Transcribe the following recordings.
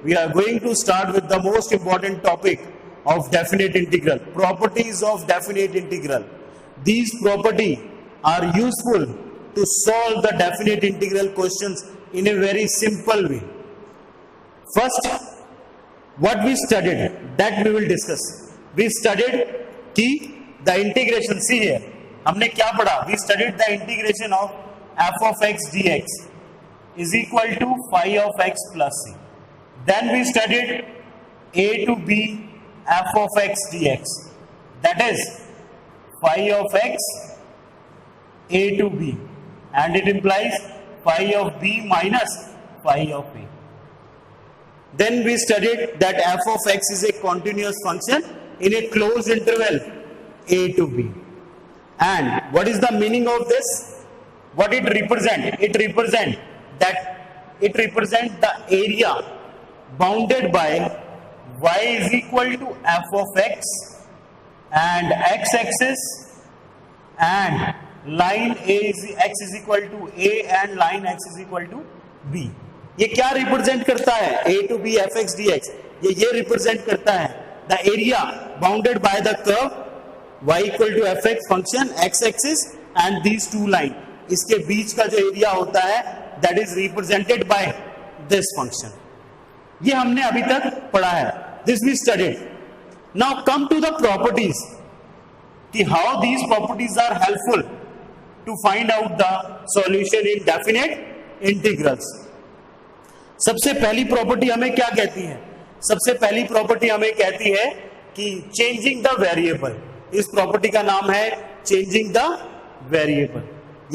we are going to start with the most important topic of definite integral, properties of definite integral. These properties are useful to solve the definite integral questions in a very simple way. First, what we studied, that we will discuss. We studied कि the integration, see here, हमने क्या पढ़ा? We studied the integration of f of x dx is equal to phi of x plus c. Then we studied a to b f of x dx, that is phi of x a to b, and it implies phi of b minus phi of a. Then we studied that f of x is a continuous function in a closed interval a to b. And what is the meaning of this? What it represent? It represent the area bounded by y is equal to f of x and x-axis and line x is equal to a and line x is equal to b. ये क्या represent करता है? a to b f x dx, ये represent करता है the area bounded by the curve y equal to f x function x axis and these two line, इसके बीच का जो एरिया होता है that is represented by this function. ये हमने अभी तक पढ़ा है, this we studied. Now come to the properties कि how these properties are helpful to find out the solution in definite integrals. सबसे पहली प्रॉपर्टी हमें क्या कहती है? सबसे पहली प्रॉपर्टी हमें कहती है कि चेंजिंग द वेरिएबल. इस प्रॉपर्टी का नाम है चेंजिंग द वेरिएबल,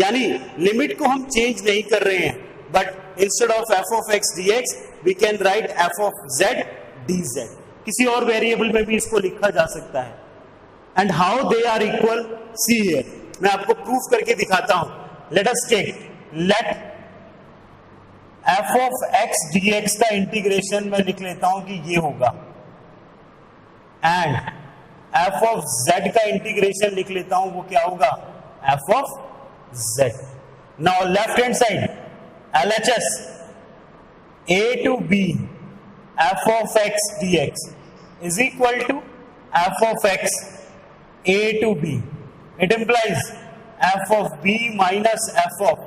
यानी लिमिट को हम चेंज नहीं कर रहे हैं, but instead of F of X D X we can write F of Z D Z. किसी और वेरिएबल में भी इसको लिखा जा सकता है. And how they are equal, see here, मैं आपको प्रूफ करके दिखाता हूं. Let us take let F of X D X का इंटीग्रेशन मैं लिख लेता हूं कि ये होगा, एंड एफ ऑफ जेड का इंटीग्रेशन लिख लेता हूं, वो क्या होगा? F of Z. Now left hand side LHS a to b f of x dx is equal to f of x a to b. It implies f of b minus f of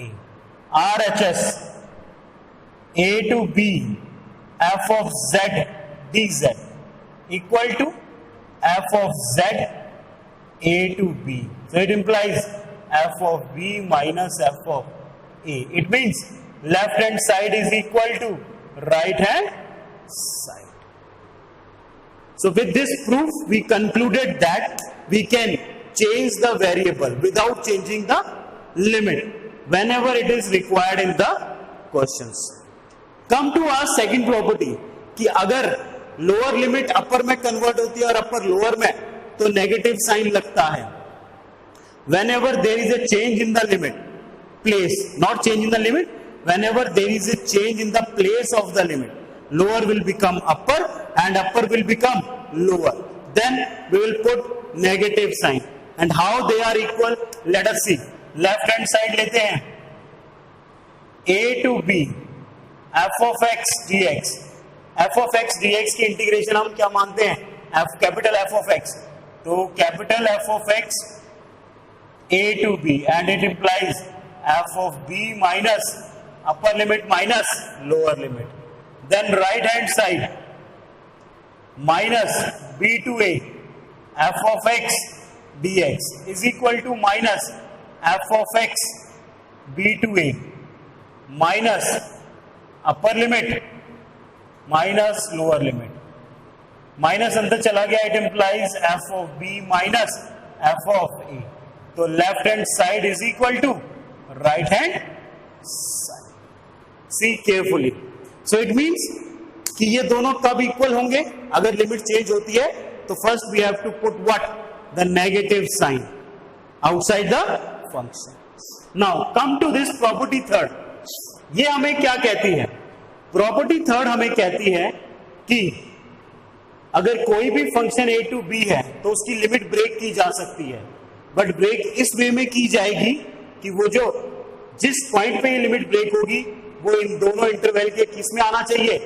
a. RHS a to b f of z dz equal to f of z a to b. So it implies f of b minus f of a. It means left hand side is equal to right hand side. So with this proof we concluded that we can change the variable without changing the limit whenever it is required in the questions. Come to our second property कि अगर lower limit upper में convert होती है और upper lower में, तो negative sign लगता है. Whenever there is a change in the limit place, not change in the limit, whenever there is a change in the place of the limit, lower will become upper and upper will become lower. Then we will put negative sign. And how they are equal? Let us see. Left hand side लेते हैं, a to b f of x dx. f of x dx की integration हम क्या मानते हैं? f capital f of x. तो capital f of x a to b, and it implies f of b minus upper limit minus lower limit. Then right hand side minus b to a f of x dx is equal to minus f of x b to a minus upper limit minus lower limit. Minus अंदर चला गया, it implies f of b minus f of a. तो left hand side is equal to right hand side. See carefully. So it means कि ये दोनों कब equal होंगे? अगर लिमिट चेंज होती है तो first we have to put what? The negative sign outside the function. Now come to this property third. ये हमें क्या कहती है? प्रॉपर्टी थर्ड हमें कहती है कि अगर कोई भी फंक्शन a टू b है तो उसकी लिमिट ब्रेक की जा सकती है, बट ब्रेक इस वे में की जाएगी कि वो जो जिस पॉइंट पे ये लिमिट ब्रेक होगी वो इन दोनों इंटरवल के किस में आना चाहिए?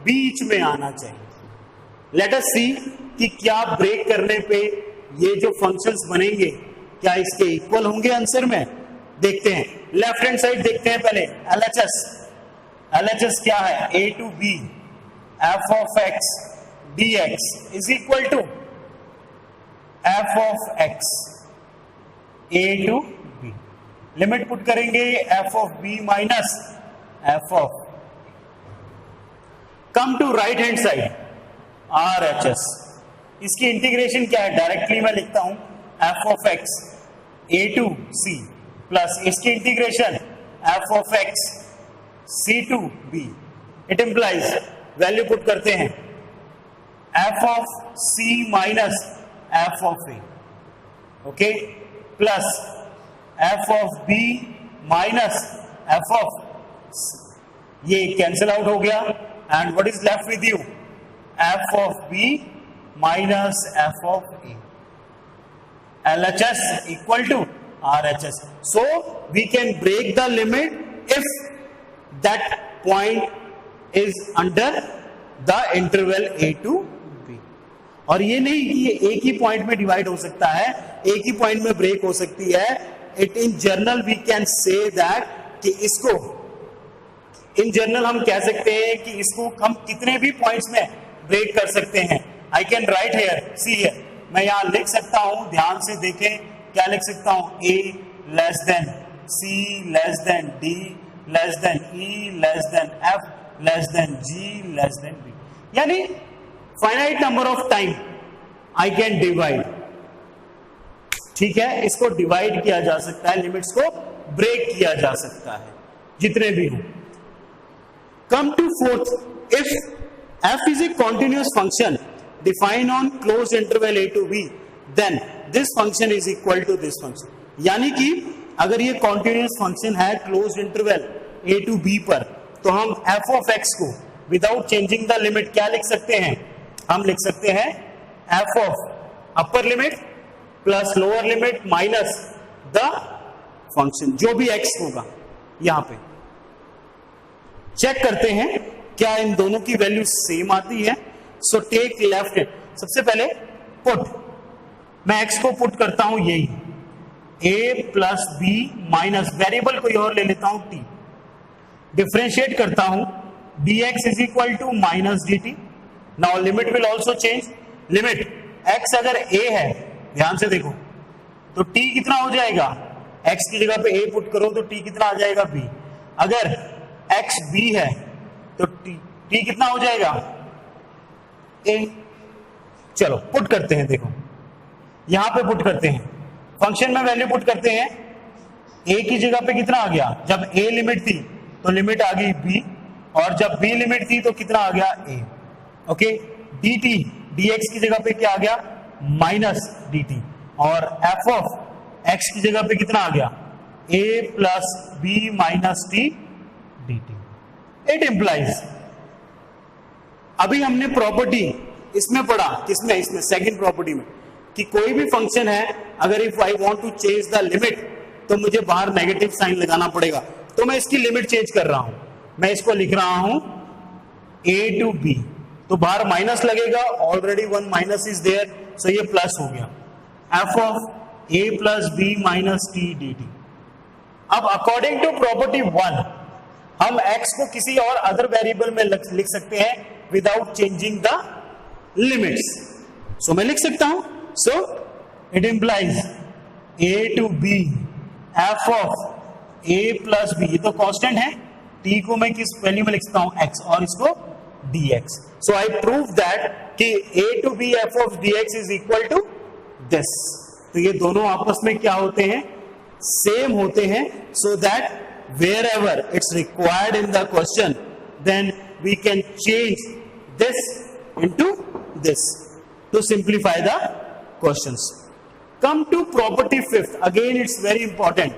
बीच में आना चाहिए। लेट अस सी कि क्या ब्रेक करने पे ये जो फंक्शंस बनेंगे क्या इसके इक्वल होंगे आंसर में। देखते हैं, लेफ्ट हैंड साइड देखते हैं पहले। LHS क्या है, a to b f of x dx is equal to f of x a to b। Limit put करेंगे f of b minus f of, come to right hand side RHS। इसकी integration क्या है, directly मैं लिखता हूं f of x a to c plus इसकी integration f of x c to b। It implies, value put करते हैं f of c minus f of a, okay, plus f of b minus f of c। ये cancel out हो गया and what is left with you, f of b minus f of a। LHS equal to RHS. So we can break the limit if that point is under the interval a to b। और ये नहीं कि ये एक ही point में divide हो सकता है, एक ही पॉइंट में ब्रेक हो सकती है। It in general we can say that कि इसको इन जनरल हम कह सकते हैं कि इसको हम कितने भी पॉइंट्स में ब्रेक कर सकते हैं। I can write here, C here, मैं यहां लिख सकता हूं, ध्यान से देखें क्या लिख सकता हूं, a less then c less than d less than e less than f less than g less than b। यानी finite number of time I can divide, ठीक है, इसको डिवाइड किया जा सकता है, लिमिट्स को ब्रेक किया जा सकता है जितने भी हो। Come to fourth, if f is a continuous function defined on closed interval a to b, then this function is equal to this function। यानी कि अगर ये continuous function है closed interval a to b पर, तो हम f of x को without changing the limit क्या लिख सकते हैं, हम लिख सकते हैं f of upper limit plus lower limit minus the function, जो भी x होगा। यहां पे चेक करते हैं क्या इन दोनों की वैल्यू सेम आती है। सो टेक लेफ्ट हैंड, सबसे पहले पुट, मैं x को पुट करता हूं यही a plus b minus variable कोई और ले लेता हूं t, डिफरेंशिएट करता हूं dx is equal to minus dt। Now limit will also change, limit x अगर a है, ध्यान से देखो, तो t कितना हो जाएगा, x की जगह पे a पुट करो तो t कितना आ जाएगा b। अगर x b है तो t कितना हो जाएगा a। चलो पुट करते हैं, देखो यहां पे पुट करते हैं, फंक्शन में वैल्यू पुट करते हैं, a की जगह पे कितना आ गया, जब a लिमिट थी तो लिमिट आ गई b, और जब b लिमिट थी तो कितना आ गया a, ओके। dt dx की जगह पे क्या आ गया, माइनस dt, और f ऑफ x की जगह पे कितना आ गया, a plus b minus t dt। It implies, अभी हमने प्रॉपर्टी इसमें पढ़ा, किसमें, इसमें सेकंड प्रॉपर्टी में, कि कोई भी फंक्शन है अगर if I want to change the limit तो मुझे बाहर नेगेटिव साइन लगाना पड़ेगा। तो मैं इसकी लिमिट चेंज कर रहा हूं, मैं इसको लिख रहा हूं a to b, तो बाहर माइनस लगेगा, already one minus is there, so ये प्लस हो गया, f of a plus b minus t dt। अब अकॉर्डिंग टू प्रॉपर्टी 1 हम x को किसी और अदर वेरिएबल में लिख सकते हैं विदाउट चेंजिंग द लिमिट्स। सो मैं लिख सकता हूं, so it implies a to b f of a plus b, ये तो कांस्टेंट है, t को मैं किस वैल्यू में लिखता हूं, x, और इसको dx। So I prove that कि a to b f of dx is equal to this. तो ये दोनों आपस में क्या होते हैं, सेम होते हैं, so that wherever it's required in the question, then we can change this into this to simplify the questions. Come to property 5th, again it's very important।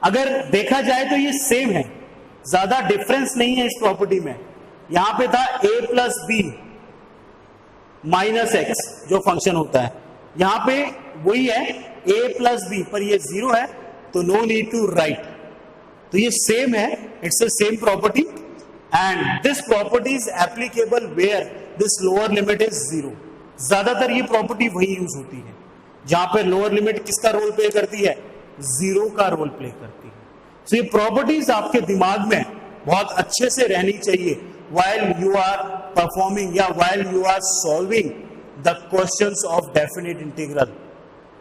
अगर देखा जाए तो ये सेम है, ज्यादा डिफरेंस नहीं है इस प्रॉपर्टी में। यहां पे था a plus B minus X जो फंक्शन होता है, यहां पे वही है a प्लस बी, पर ये जीरो है तो नो नीड टू राइट, तो ये सेम है, it's a same property. And this property is applicable where this lower limit is 0। ज्यादातर ये प्रॉपर्टी वही यूज होती है जहां पे लोअर लिमिट किसका रोल प्ले करती है, 0 का रोल प्ले करती है। सो ये प्रॉपर्टीज आपके दिमाग में बहुत अच्छे से रहनी चाहिए while you are performing या while you are solving the questions of definite integral।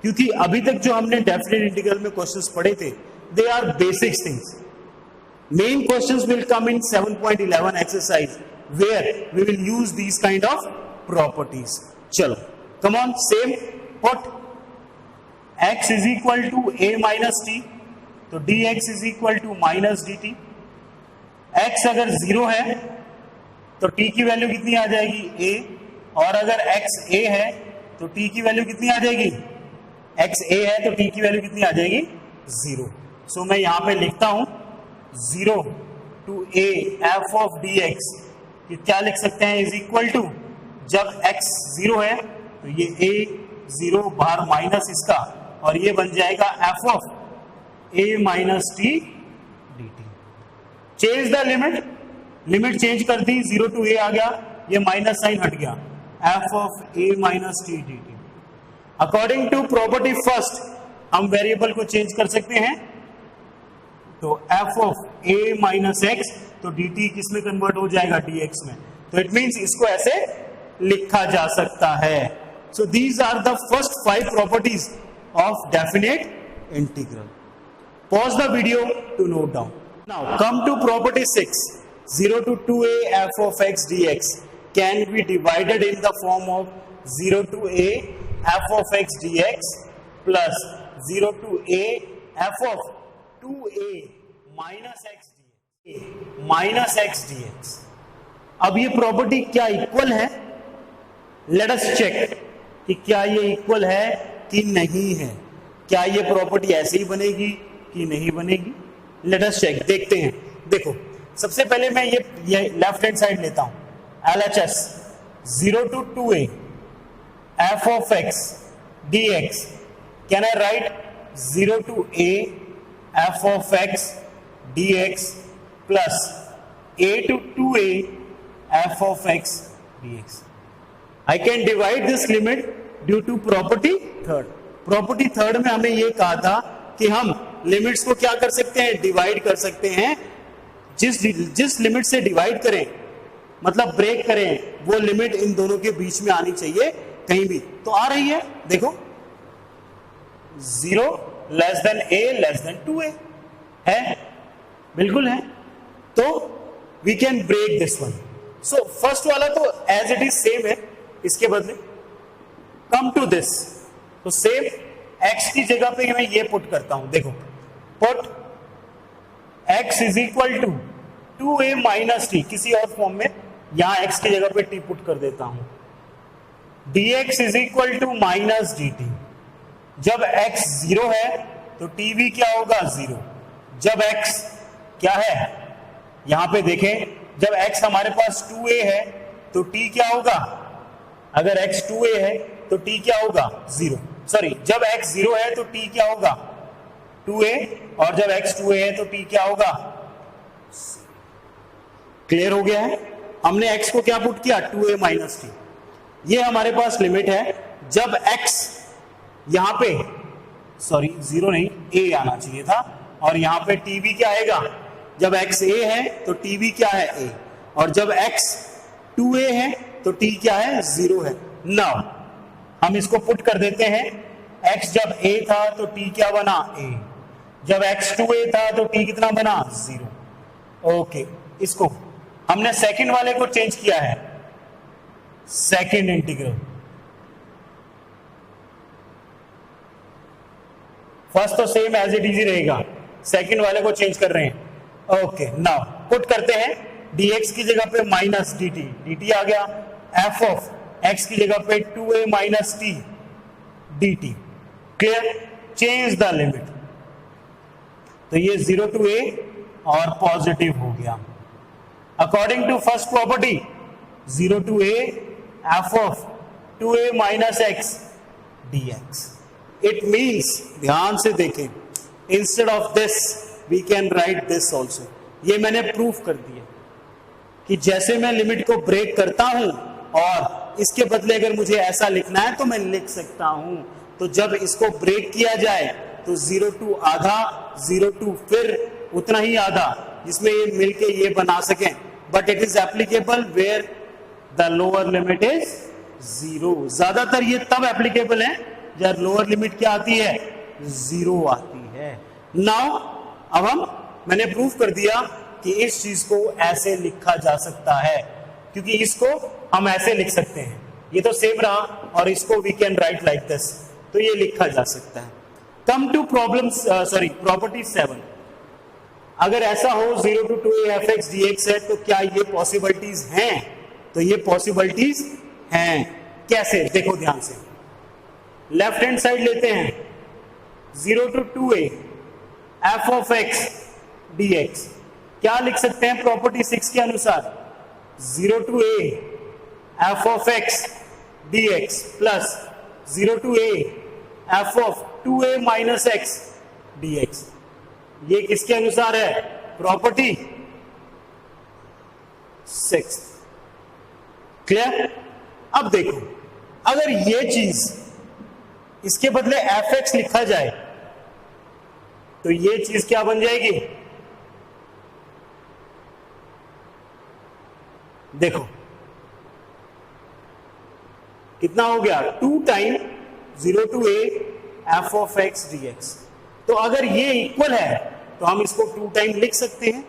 क्योंकि अभी तक जो हमने definite integral में क्वेश्चंस पढ़े थे, they are basic things। Main questions will come in 7.11 exercise where we will use these kind of properties। चलो, come on, same, put x is equal to a minus t, तो dx is equal to minus dt। x अगर 0 है तो t की value कितनी आ जाएगी, a, और अगर x a है तो t की वैल्यू कितनी आ जाएगी, x a है तो t की वैल्यू कितनी आ जाएगी, 0। सो मैं यहां पे लिखता हूं 0 to a f of dx, कि क्या लिख सकते हैं, इज इक्वल टू, जब x 0 है तो ये a 0 बाहर माइनस इसका, और ये बन जाएगा f of a minus t dt। Change the limit, limit change कर दी, 0 to a आ गया, ये माइनस साइन हट गया, f of a minus t dt। According to property first हम वेरिएबल को चेंज कर सकते हैं, तो f of a minus x, तो dt किस में कन्वर्ट हो जाएगा, dx में। तो इट मींस इसको ऐसे लिखा जा सकता है। So these are the first 5 properties of definite integral. Pause the video to note down. Now come to property 6। 0 to 2a f of x dx can be divided in the form of 0 to a f of x dx plus 0 to a f of 2a minus x dx minus x dx। अब ये property क्या equal है, let us check कि क्या ये equal है कि नहीं है। क्या ये प्रॉपर्टी ऐसे ही बनेगी कि नहीं बनेगी, लेट अस चेक, देखते हैं। देखो, सबसे पहले मैं ये लेफ्ट हैंड साइड लेता हूं, LHS 0 to 2a f of x dx, can I right 0 to a f of x dx plus a to 2a f of x dx। I can divide this limit due to property third। Property third में हमें ये कहा था कि हम limits को क्या कर सकते हैं, डिवाइड कर सकते हैं। जिस लिमिट से डिवाइड करें, मतलब ब्रेक करें, वो लिमिट इन दोनों के बीच में आनी चाहिए कहीं भी। तो आ रही है, देखो 0 less than a less than 2a है, बिल्कुल है। तो we can break this one. So first वाला तो एज इट इज सेम है, इसके बदले कम टू दिस, तो सेम x की जगह पे मैं ये पुट करता हूं। देखो, put x is equal to 2a minus T, किसी और फॉर्म में यहां x की जगह पे t पुट कर देता हूं। dx is equal to minus dt। जब x 0 है तो t भी क्या होगा, 0। जब x क्या है, यहां पे देखें, जब x हमारे पास 2a है तो t क्या होगा, अगर x 2a है तो t क्या होगा, 0। सॉरी, जब x 0 है तो t क्या होगा, 2a, और जब x 2a है तो t क्या होगा। क्लियर हो गया है। हमने x को क्या पुट किया, 2a माइनस टी। ये हमारे पास लिमिट है जब x यहां पे, सॉरी 0 नहीं, a आना चाहिए था, और यहां पे t भी क्या आएगा, जब x a है तो t भी क्या है, a, और जब x 2a है तो t क्या है, 0 है। नाउ हम इसको पुट कर देते हैं, x जब a था तो t क्या बना, a, जब x 2a था तो t कितना बना, 0। ओके, इसको हमने सेकंड वाले को चेंज किया है, सेकंड इंटीग्रल। फर्स्ट तो सेम एज इट इज ही रहेगा, सेकंड वाले को चेंज कर रहे हैं। ओके, नाउ पुट करते हैं, dx की जगह पे माइनस dt, dt आ गया, f ऑफ x की जगह पे 2a minus t dt। Clear, change the limit, तो ये 0 to a और पॉजिटिव हो गया। According to first property 0 to a f of 2a minus x dx। It means, ध्यान से देखें, instead of this we can write this also. ये मैंने प्रूफ कर दिया। कि जैसे मैं लिमिट को ब्रेक करता हूं और इसके बदले अगर मुझे ऐसा लिखना है तो मैं लिख सकता हूं। तो जब इसको ब्रेक किया जाए तो 0 to आधा, 0 to फिर उतना ही आधा, जिसमें ये मिलके ये बना सकें। But it is applicable where the lower limit is 0। ज्यादातर ये तब एप्लीकेबल है जब लोअर लिमिट क्या आती है, 0 आती है। नाउ अब मैंने प्रूफ कर दिया कि इस चीज को ऐसे लिखा जा सकता है, क्योंकि इसको हम ऐसे लिख सकते हैं, ये तो सेम रहा, और इसको we can write like this, तो ये लिखा जा सकता है। Come to property 7। अगर ऐसा हो 0 to 2a fx dx है तो क्या ये पॉसिबिलिटीज हैं? तो ये पॉसिबिलिटीज हैं। कैसे, देखो ध्यान से। लेफ्ट हैंड साइड लेते हैं, 0 to 2a f of x dx, क्या लिख सकते हैं प्रॉपर्टी 6 के अनुसार? 0 to a f of x dx plus 0 to a f of 2a minus x dx। ये किसके अनुसार है? प्रॉपर्टी 6। क्लियर? अब देखो, अगर ये चीज इसके बदले fx लिखा जाए तो ये चीज क्या बन जाएगी? देखो कितना हो गया, 2 time 0 to a f of x dx। तो अगर ये इक्वल है तो हम इसको 2 टाइम लिख सकते हैं,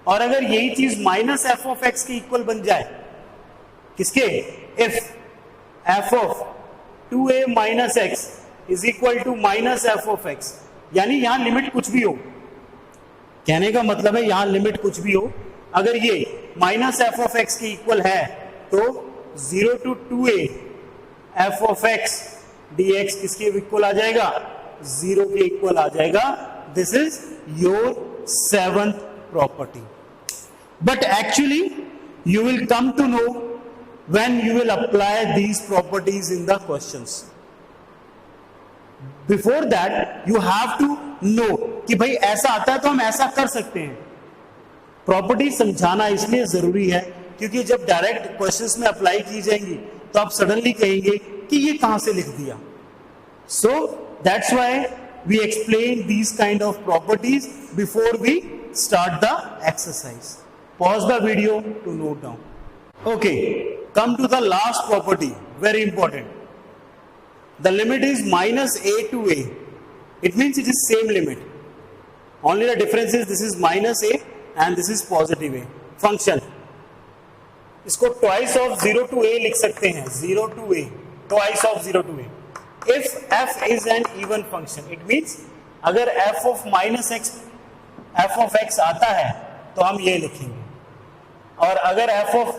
और अगर यही चीज माइनस f of x के इक्वल बन जाए, किसके? if f of 2a minus x is equal to minus f of x, यानी यहां लिमिट कुछ भी हो, कहने का मतलब है यहां लिमिट कुछ भी हो, अगर ये माइनस एफ ऑफ एक्स के इक्वल है तो 0 to 2a f of x dx किसके इक्वल आ जाएगा? 0 के इक्वल आ जाएगा। This is your 7th property. But actually you will come to know when you will apply these properties in the questions. Before that you have to know कि भाई ऐसा आता है तो हम ऐसा कर सकते हैं। प्रॉपर्टी समझाना इसलिए जरूरी है क्योंकि जब डायरेक्ट क्वेश्चंस में अप्लाई की जाएंगी तो आप सडनली कहेंगे कि ये कहां से लिख दिया। So that's why we explain these kind of properties before we start the exercise. Pause the video to note down. Okay, come to the last property, very important. The limit is minus a to a, it means it is same limit, only the difference is this is minus a and this is positive a function। इसको twice of 0 to a लिख सकते हैं, 0 to a, twice of 0 to a। if f is an even function, it means अगर f of minus x f of x आता है तो हम ये लिखेंगे, और अगर f of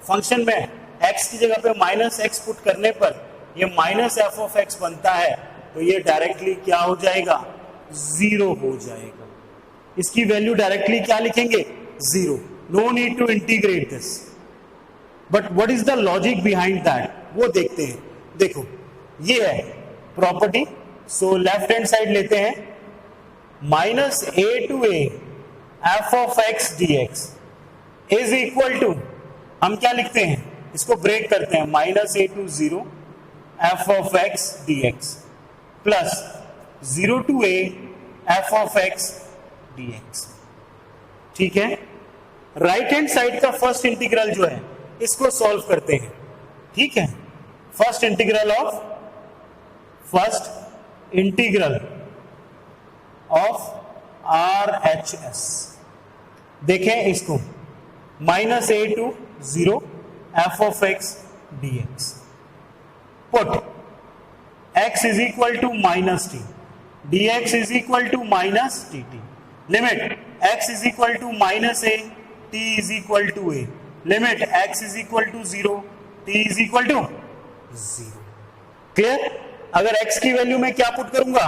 फंक्शन में x की जगह पे माइनस x पुट करने पर ये माइनस f of x बनता है तो ये डायरेक्टली क्या हो जाएगा? 0 हो जाएगा। इसकी वैल्यू डायरेक्टली क्या लिखेंगे? 0। No need to integrate this, but what is the logic behind that वो देखते हैं। देखो ये है property, so left hand side लेते हैं, minus a to a f of x dx is equal to, हम क्या लिखते हैं? इसको ब्रेक करते हैं, minus a to 0 f of x dx plus 0 to a f of x dx। ठीक है, राइट हैंड साइड का फर्स्ट इंटीग्रल जो है इसको सॉल्व करते हैं। ठीक है, फर्स्ट इंटीग्रल ऑफ RHS, देखें इसको, minus a to 0 f of x dx, put x is equal to minus t, dx is equal to minus dt, limit x is equal to minus a, t is equal to a, limit x is equal to 0, t is equal to 0। Clear? अगर x की value में क्या put करूंगा?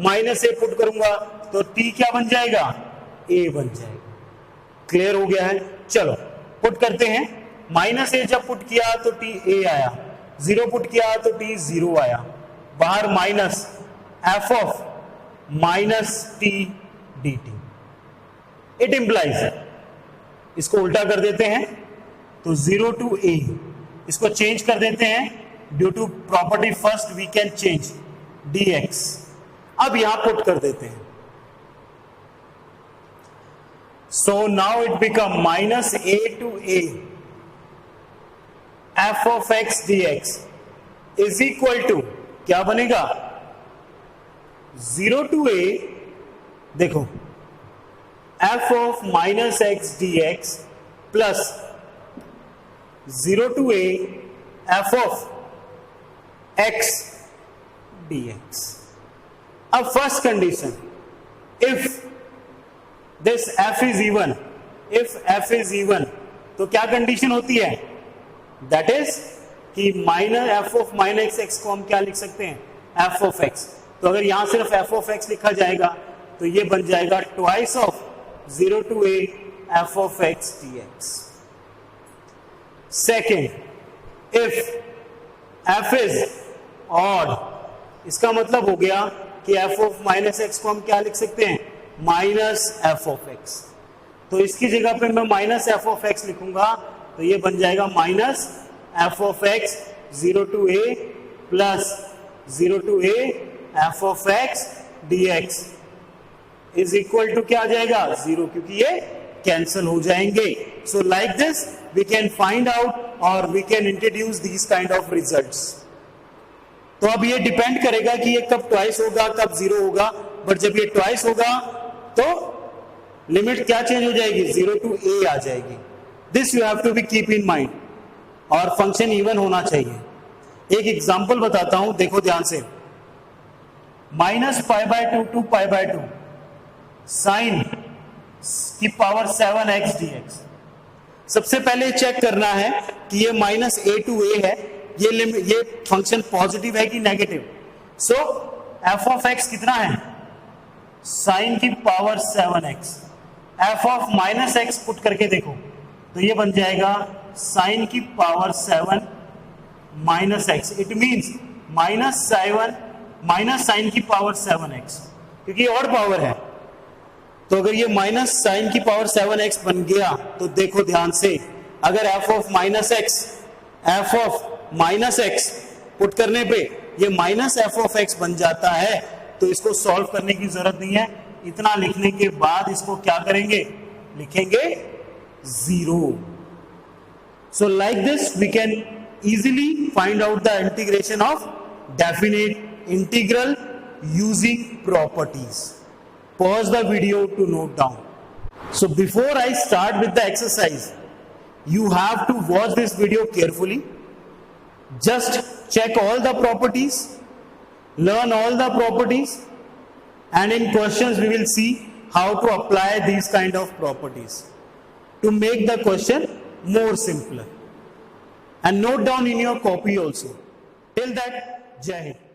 Minus a put करूंगा तो t क्या बन जाएगा? a बन जाएगा। क्लियर हो गया है? चलो पुट करते हैं, माइनस a जब पुट किया तो t a आया, 0 पुट किया तो t 0 आया, बाहर minus f of minus t dt। It implies, इसको उल्टा कर देते हैं, तो 0 to a, इसको चेंज कर देते हैं due to property first we can change dx। अब यहां पुट कर देते हैं, so now it become minus a to a f of x dx is equal to क्या बनेगा 0 to a, देखो f of minus x dx plus 0 to a f of x dx। अब first condition, if this f is even, if f is even तो क्या condition होती है, that is कि minus f of माइनस x को हम क्या लिख सकते हैं f of x। तो अगर यहां सिर्फ f of x लिखा जाएगा तो ये बन जाएगा twice of 0 to a f of x dx। Second, if f is odd, इसका मतलब हो गया कि f of माइनस x को हम क्या लिख सकते हैं माइनस f of x। तो इसकी जगह पे मैं माइनस f of x लिखूंगा तो ये बन जाएगा minus f of x 0 to a plus 0 to a f of x dx is equal to क्या आ जाएगा 0, क्योंकि ये कैंसल हो जाएंगे। So like this we can find out और we can introduce these kind of results. तो अब ये डिपेंड करेगा कि ये कब ट्वाइस होगा कब 0 होगा, बट जब ये ट्वाइस होगा तो लिमिट क्या चेंज हो जाएगी 0 to a आ जाएगी। This you have to be keep in mind, और फंक्शन इवन होना चाहिए। एक एग्जांपल बताता हूं, देखो ध्यान से, -π/2 to π/2 साइन की पावर 7x dx। सबसे पहले चेक करना है कि ये -a to a है, ये फंक्शन पॉजिटिव है कि negative. So f of x कितना है साइन की पावर 7x, f of माइनस x पुट करके देखो तो ये बन जाएगा साइन की power 7 minus x। It means minus sine की पावर 7x, क्योंकि ऑड पावर है। तो अगर ये माइनस साइन की पावर 7x बन गया तो देखो ध्यान से, अगर f of माइनस x पुट करने पे ये माइनस f of x बन जाता है तो इसको सॉल्व करने की जरूरत नहीं है। इतना लिखने के बाद इसको क्या करेंगे, लिखेंगे 0। So like this we can easily find out the integration of definite integral using properties. Pause the video to note down. So before I start with the exercise, you have to watch this video carefully. Just check all the properties, learn all the properties, and in questions we will see how to apply these kind of properties to make the question more simpler. And note down in your copy also. Till that, Jai Hind.